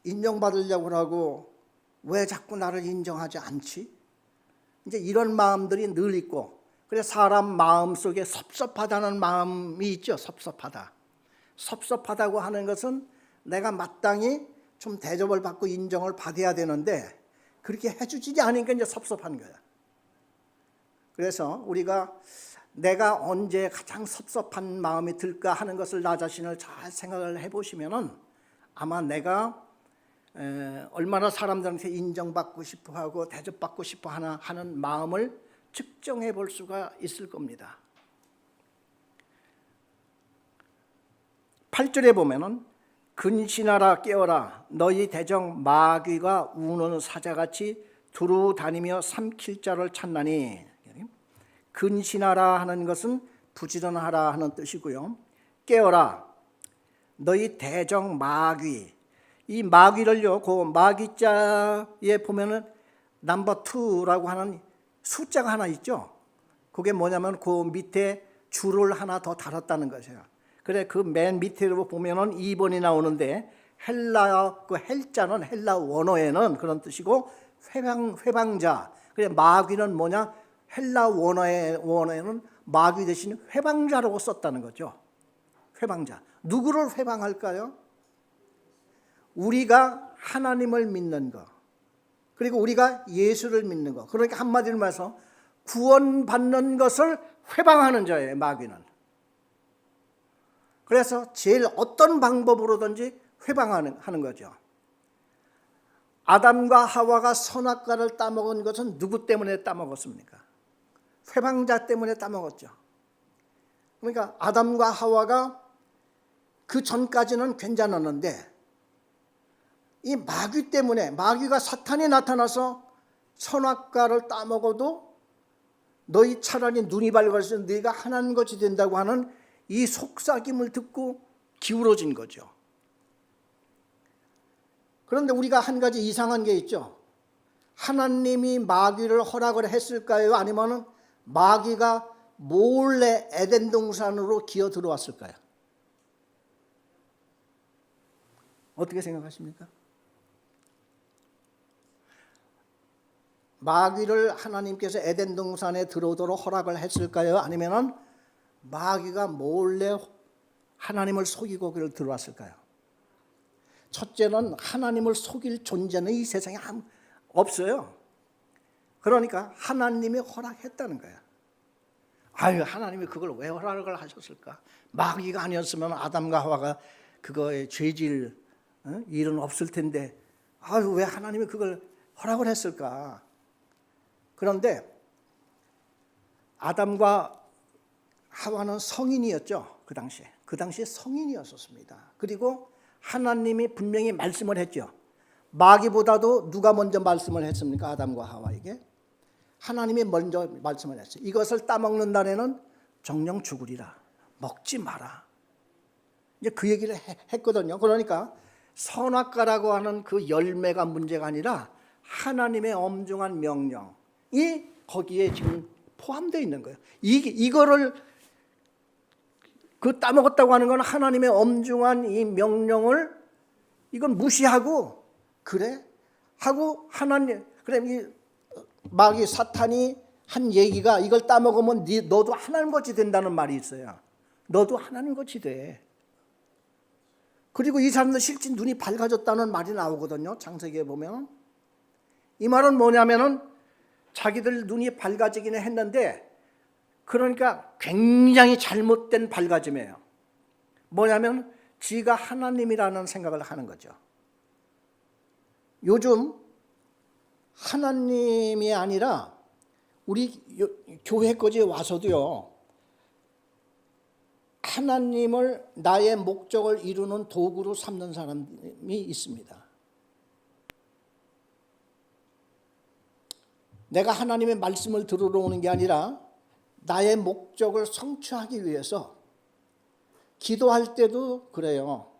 인정받으려고 하고 왜 자꾸 나를 인정하지 않지? 이제 이런 마음들이 늘 있고, 그래서 사람 마음 속에 섭섭하다는 마음이 있죠. 섭섭하다. 섭섭하다고 하는 것은 내가 마땅히 좀 대접을 받고 인정을 받아야 되는데 그렇게 해주지 않으니까 이제 섭섭한 거야. 그래서 우리가 내가 언제 가장 섭섭한 마음이 들까 하는 것을 나 자신을 잘 생각을 해보시면은 아마 내가 얼마나 사람들한테 인정받고 싶어하고 대접받고 싶어하나 하는 마음을 측정해 볼 수가 있을 겁니다. 8절에 보면은 근신하라 깨어라 너희 대적 마귀가 우는 사자같이 두루 다니며 삼킬 자를 찾나니, 근신하라 하는 것은 부지런하라 하는 뜻이고요. 깨어라 너희 대적 마귀, 이 마귀를요 그 마귀자에 보면은 넘버 2라고 하는 숫자가 하나 있죠. 그게 뭐냐면 그 밑에 줄을 하나 더 달았다는 것이에요. 그래 그 맨 밑으로 보면은 2번이 나오는데 헬라 그 헬자는 헬라 원어에는 그런 뜻이고 회방자. 그래 마귀는 뭐냐? 헬라 원어에는 마귀 대신 회방자라고 썼다는 거죠. 회방자. 누구를 회방할까요? 우리가 하나님을 믿는 것, 그리고 우리가 예수를 믿는 것. 그러니까 한마디로 말해서 구원받는 것을 회방하는 자예요, 마귀는. 그래서 제일 어떤 방법으로든지 회방하는 거죠. 아담과 하와가 선악과를 따먹은 것은 누구 때문에 따먹었습니까? 회방자 때문에 따먹었죠. 그러니까 아담과 하와가 그 전까지는 괜찮았는데 이 마귀 때문에, 마귀가 사탄이 나타나서 선악과를 따먹어도 너희 차라리 눈이 밝아서 네가 하나님 같이 된다고 하는 이 속삭임을 듣고 기울어진 거죠. 그런데 우리가 한 가지 이상한 게 있죠. 하나님이 마귀를 허락을 했을까요? 아니면 마귀가 몰래 에덴 동산으로 기어 들어왔을까요? 어떻게 생각하십니까? 마귀를 하나님께서 에덴 동산에 들어오도록 허락을 했을까요? 아니면 마귀가 몰래 하나님을 속이고 그를 들어왔을까요? 첫째는 하나님을 속일 존재는 이 세상에 없어요. 그러니까 하나님이 허락했다는 거야. 아유, 하나님이 그걸 왜 허락을 하셨을까? 마귀가 아니었으면 아담과 하와가 그거에 죄질 일은 없을 텐데 아유, 왜 하나님이 그걸 허락을 했을까? 그런데 아담과 하와는 성인이었죠. 그 당시에 성인이었었습니다. 그리고 하나님이 분명히 말씀을 했죠. 마귀보다도 누가 먼저 말씀을 했습니까? 아담과 하와에게. 하나님이 먼저 말씀을 했어요. 이것을 따먹는 날에는 정령 죽으리라. 먹지 마라. 이제 그 얘기를 했거든요. 그러니까 선악과라고 하는 그 열매가 문제가 아니라 하나님의 엄중한 명령이 거기에 지금 포함되어 있는 거예요. 이거를 그 따먹었다고 하는 건 하나님의 엄중한 이 명령을 이건 무시하고 그래 하고 하나님 그래 이 마귀 사탄이 한 얘기가 이걸 따먹으면 너도 하나님같이 된다는 말이 있어요. 너도 하나님같이 돼. 그리고 이 사람들 실제 눈이 밝아졌다는 말이 나오거든요. 창세기에 보면 이 말은 뭐냐면은 자기들 눈이 밝아지기는 했는데 그러니까 굉장히 잘못된 밝아짐이에요. 뭐냐면 지가 하나님이라는 생각을 하는 거죠. 요즘 하나님이 아니라 우리 교회까지 와서도요. 하나님을 나의 목적을 이루는 도구로 삼는 사람이 있습니다. 내가 하나님의 말씀을 들으러 오는 게 아니라 나의 목적을 성취하기 위해서 기도할 때도 그래요.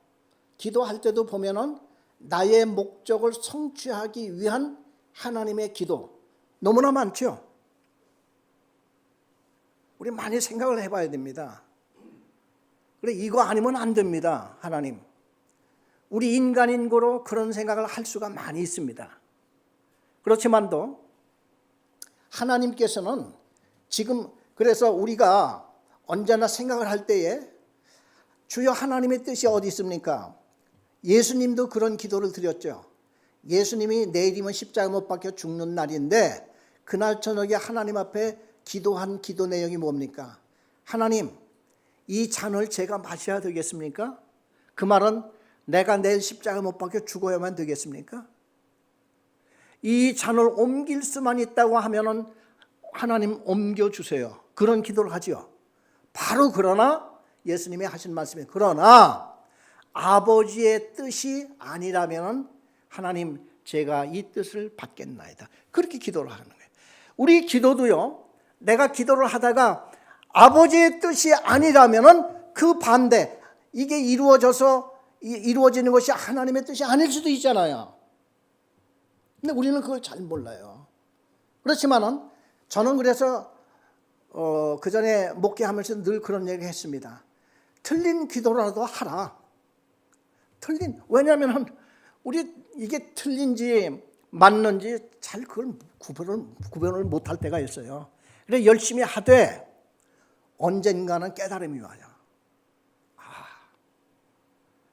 기도할 때도 보면은 나의 목적을 성취하기 위한 하나님의 기도, 너무나 많죠. 우리 많이 생각을 해봐야 됩니다. 그래, 이거 아니면 안 됩니다. 하나님, 우리 인간인 거로 그런 생각을 할 수가 많이 있습니다. 그렇지만도 하나님께서는 지금, 그래서 우리가 언제나 생각을 할 때에 주여 하나님의 뜻이 어디 있습니까? 예수님도 그런 기도를 드렸죠. 예수님이 내일이면 십자가 못 박혀 죽는 날인데 그날 저녁에 하나님 앞에 기도한 기도 내용이 뭡니까? 하나님, 이 잔을 제가 마셔야 되겠습니까? 그 말은 내가 내일 십자가 못 박혀 죽어야만 되겠습니까? 이 잔을 옮길 수만 있다고 하면은 하나님 옮겨주세요. 그런 기도를 하지요. 바로 그러나 예수님이 하신 말씀이 그러나 아버지의 뜻이 아니라면 하나님 제가 이 뜻을 받겠나이다. 그렇게 기도를 하는 거예요. 우리 기도도요. 내가 기도를 하다가 아버지의 뜻이 아니라면 그 반대, 이게 이루어지는 것이 하나님의 뜻이 아닐 수도 있잖아요. 근데 우리는 그걸 잘 몰라요. 그렇지만은 저는 그래서 그 전에 목회하면서 늘 그런 얘기 했습니다. 틀린 기도라도 하라. 왜냐하면 우리 이게 틀린지 맞는지 잘 그걸 구별을 못할 때가 있어요. 그래 열심히 하되 언젠가는 깨달음이 와요.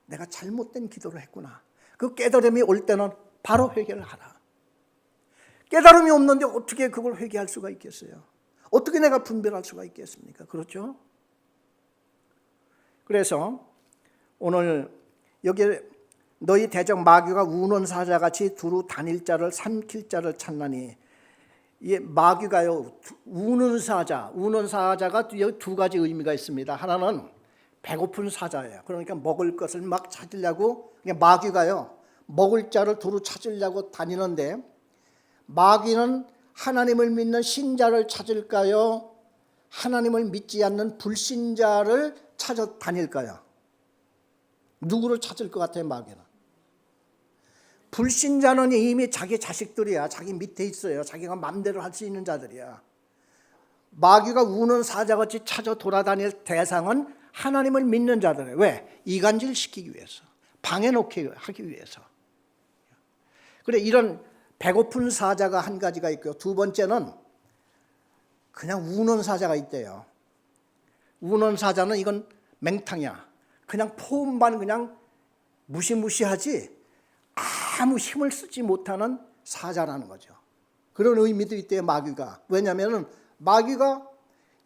내가 잘못된 기도를 했구나. 그 깨달음이 올 때는 바로 회개를 하라. 깨달음이 없는데 어떻게 그걸 회개할 수가 있겠어요? 어떻게 내가 분별할 수가 있겠습니까? 그렇죠? 그래서 오늘 여기 너희 대적 마귀가 우는 사자같이 두루 다닐 자를 삼킬 자를 찾나니, 이 마귀가요 우는 사자가 두 가지 의미가 있습니다. 하나는 배고픈 사자예요. 그러니까 먹을 것을 막 찾으려고, 마귀가요 먹을 자를 두루 찾으려고 다니는데, 마귀는 하나님을 믿는 신자를 찾을까요? 하나님을 믿지 않는 불신자를 찾아 다닐까요? 누구를 찾을 것 같아요? 마귀는 불신자는 이미 자기 자식들이야. 자기 밑에 있어요. 자기가 마음대로 할 수 있는 자들이야. 마귀가 우는 사자같이 찾아 돌아다닐 대상은 하나님을 믿는 자들이에요. 왜? 이간질 시키기 위해서, 방해놓게 하기 위해서. 그래, 이런 배고픈 사자가 한 가지가 있고요. 두 번째는 그냥 우는 사자가 있대요. 우는 사자는 이건 맹탕이야. 그냥 포음만 그냥 무시무시하지 아무 힘을 쓰지 못하는 사자라는 거죠. 그런 의미도 있대요, 마귀가. 왜냐하면 마귀가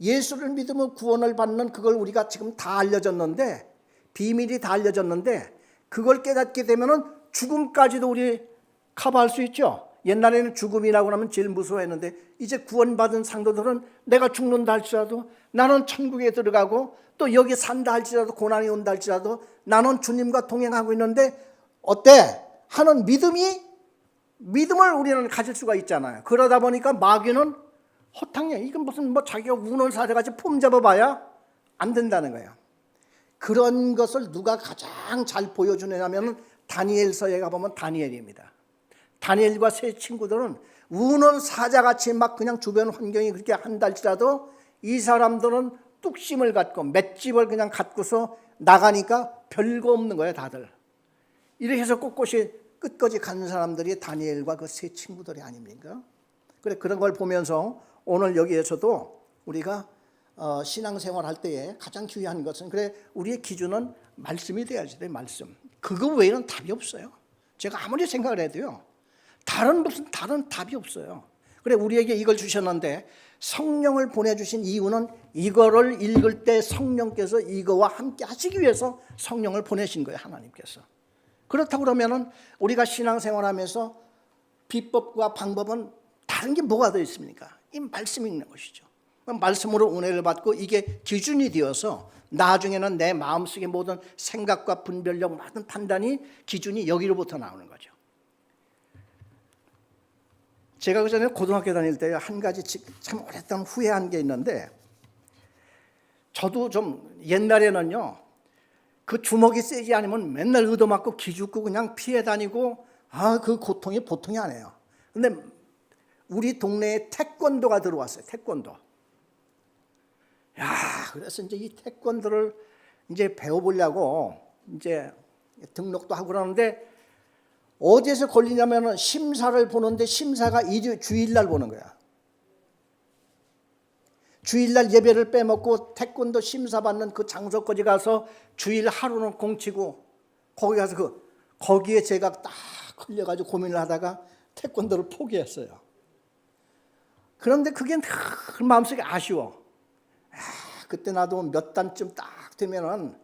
예수를 믿으면 구원을 받는 그걸 우리가 지금 다 알려졌는데, 비밀이 다 알려졌는데, 그걸 깨닫게 되면 죽음까지도 우리 커버할 수 있죠. 옛날에는 죽음이라고 하면 제일 무서워했는데 이제 구원받은 상도들은 내가 죽는다 할지라도 나는 천국에 들어가고 또 여기 산다 할지라도 고난이 온다 할지라도 나는 주님과 동행하고 있는데 어때? 하는 믿음을 우리는 가질 수가 있잖아요. 그러다 보니까 마귀는 허탕이야. 이건 무슨 자기가 우는 사자같이 폼 잡아봐야 안 된다는 거예요. 그런 것을 누가 가장 잘 보여주느냐면 다니엘서에 가보면 다니엘입니다. 다니엘과 세 친구들은 우는 사자같이 막 그냥 주변 환경이 그렇게 한다 할지라도 이 사람들은 뚝심을 갖고 맷집을 그냥 갖고서 나가니까 별거 없는 거예요, 다들. 이렇게 해서 꼿꼿이 끝까지 간 사람들이 다니엘과 그 세 친구들이 아닙니까? 그래, 그런 걸 보면서 오늘 여기에서도 우리가 신앙생활 할 때에 가장 중요한 것은, 그래, 우리의 기준은 말씀이 돼야지 돼, 말씀. 그거 외에는 답이 없어요. 제가 아무리 생각을 해도요, 다른 답이 없어요. 그래, 우리에게 이걸 주셨는데 성령을 보내주신 이유는 이거를 읽을 때 성령께서 이거와 함께 하시기 위해서 성령을 보내신 거예요, 하나님께서. 그렇다고 그러면은 우리가 신앙생활하면서 비법과 방법은 다른 게 뭐가 더 있습니까? 이 말씀이 있는 것이죠. 말씀으로 은혜를 받고 이게 기준이 되어서 나중에는 내 마음속의 모든 생각과 분별력, 모든 판단이 기준이 여기로부터 나오는 거죠. 제가 그 전에 고등학교 다닐 때 한 가지 참 오랫동안 후회한 게 있는데, 저도 좀 옛날에는요, 그 주먹이 세지 않으면 맨날 얻어맞고 기죽고 그냥 피해 다니고, 그 고통이 보통이 아니에요. 근데 우리 동네에 태권도가 들어왔어요. 태권도. 야, 그래서 이제 이 태권도를 이제 배워보려고 이제 등록도 하고 그러는데 어디에서 걸리냐면은 심사를 보는데 심사가 주일날 보는 거야. 주일날 예배를 빼먹고 태권도 심사 받는 그 장소까지 가서 주일 하루는 공치고 거기 가서 거기에 제가 딱 걸려가지고 고민을 하다가 태권도를 포기했어요. 그런데 그게 늘 마음속에 아쉬워. 그때 나도 몇 단쯤 딱 되면은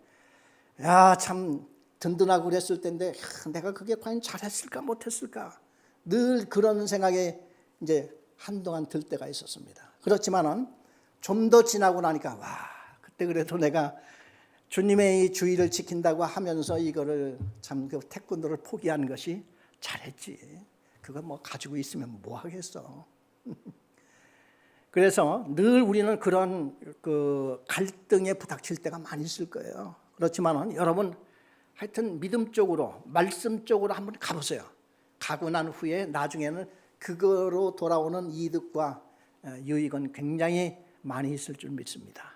참 든든하고 그랬을 텐데 내가 그게 과연 잘했을까 못했을까 늘 그런 생각에 이제 한동안 들 때가 있었습니다. 그렇지만은 좀 더 지나고 나니까 그때 그래도 내가 주님의 이 주의를 지킨다고 하면서 이거를 참 그 태권도를 포기한 것이 잘했지. 그거 뭐 가지고 있으면 뭐 하겠어. 그래서 늘 우리는 그런 그 갈등에 부닥칠 때가 많이 있을 거예요. 그렇지만은 여러분 하여튼 믿음 쪽으로 말씀 쪽으로 한번 가보세요. 가고 난 후에 나중에는 그거로 돌아오는 이득과 유익은 굉장히 많이 있을 줄 믿습니다.